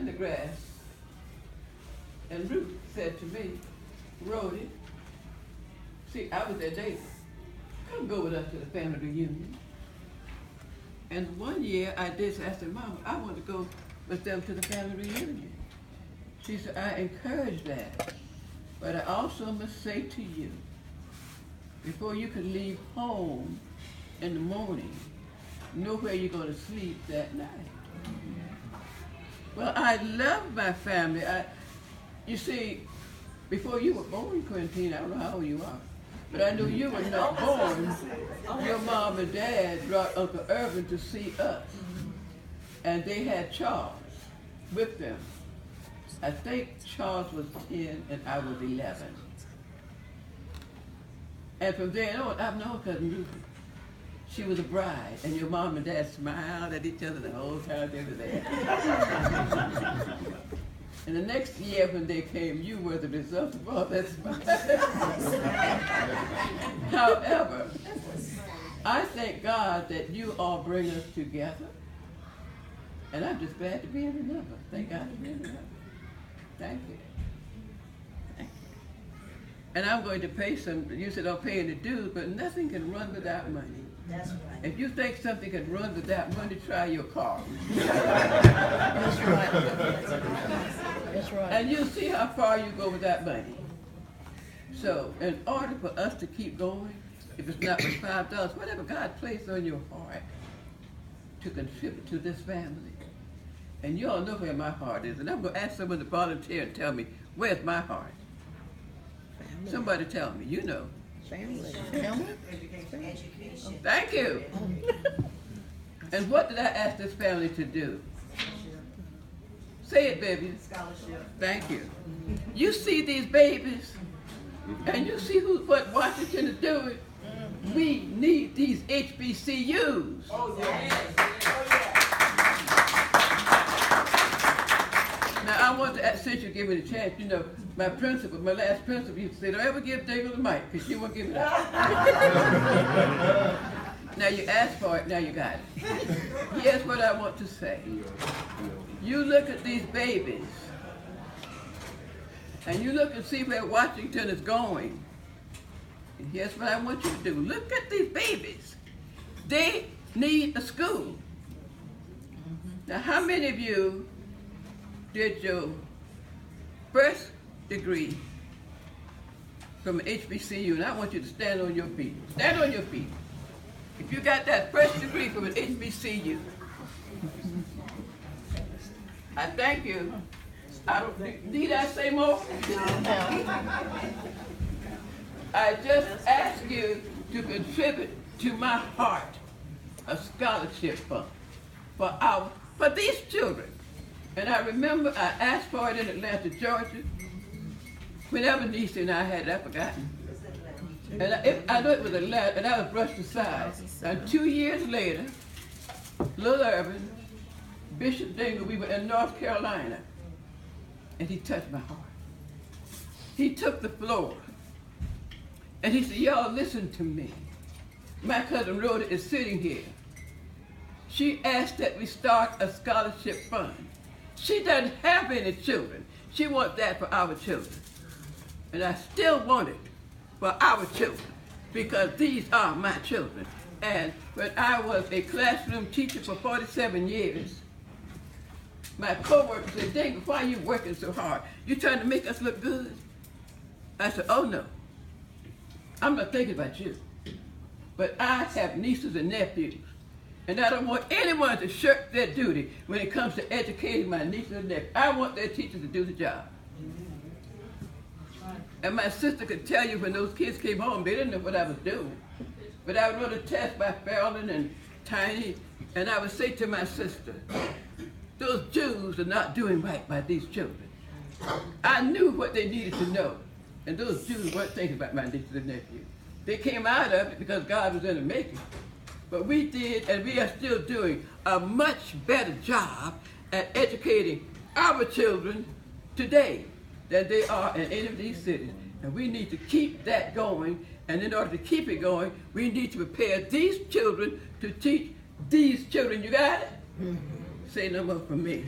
in the grass, and Ruth said to me, Rhoda, see, I was there daily. Come go with us to the family reunion. And one year I did, so I said, Mama, I want to go with them to the family reunion. She said, I encourage that, but I also must say to you, before you can leave home in the morning, know where you're going to sleep that night. Well, I love my family. You see, before you were born, Quintine, I don't know how old you are, but I knew you were not born. Your mom and dad brought Uncle Irvin to see us, and they had Charles with them. I think Charles was 10 and I was 11. And from then on, I've known Cousin Ruthie. She was a bride, and your mom and dad smiled at each other the whole time they were there. And the next year when they came, you were the result of all that smile. However, I thank God that you all bring us together, and I'm just glad to be in the number. Thank God to be in the number. Thank you. Thank you. And I'm going to pay some, you said don't pay any dues, but nothing can run without money. That's right. If you think something can run without money, try your car. That's right. That's right. And you'll see how far you go without money. So, in order for us to keep going, if it's not with $5, whatever God placed on your heart to contribute to this family. And you all know where my heart is. And I'm going to ask someone to volunteer and tell me, where's my heart? Family. Somebody tell me, you know. Family. Family. Education. Thank you. And what did I ask this family to do? Say it, baby. Scholarship. Thank you. You see these babies, and you see what Washington is doing. We need these HBCUs. Oh, yes. Now, I want to, since you give me the chance, you know, my last principal used to say, don't ever give Dingle the mic, because she won't give it up. Now you asked for it, now you got it. Here's what I want to say. You look at these babies, and you look and see where Washington is going. And here's what I want you to do. Look at these babies. They need a school. Now, how many of you did your first degree from an HBCU? And I want you to stand on your feet. Stand on your feet. If you got that first degree from an HBCU, I thank you. Need I say more? I just ask you to contribute to my heart a scholarship fund for these children. And I remember I asked for it in Atlanta, Georgia. Whenever Nisa and I had it, I've forgotten. And I know it was Atlanta, and I was brushed aside. And 2 years later, Little Irvin, Bishop Dingle, we were in North Carolina, and he touched my heart. He took the floor, and he said, y'all listen to me. My cousin Rhoda is sitting here. She asked that we start a scholarship fund. She doesn't have any children. She wants that for our children. And I still want it for our children, because these are my children. And when I was a classroom teacher for 47 years, my coworker said, Dingle, why are you working so hard? You trying to make us look good? I said, oh no, I'm not thinking about you. But I have nieces and nephews, and I don't want anyone to shirk their duty when it comes to educating my nieces and nephews. I want their teachers to do the job. And my sister could tell you when those kids came home, they didn't know what I was doing. But I would run a test by Farrellin and Tiny, and I would say to my sister, those Jews are not doing right by these children. I knew what they needed to know, and those Jews weren't thinking about my nieces and nephews. They came out of it because God was in the making. But we did, and we are still doing, a much better job at educating our children today than they are in any of these cities. And we need to keep that going, and in order to keep it going, we need to prepare these children to teach these children. You got it? Say no more from me.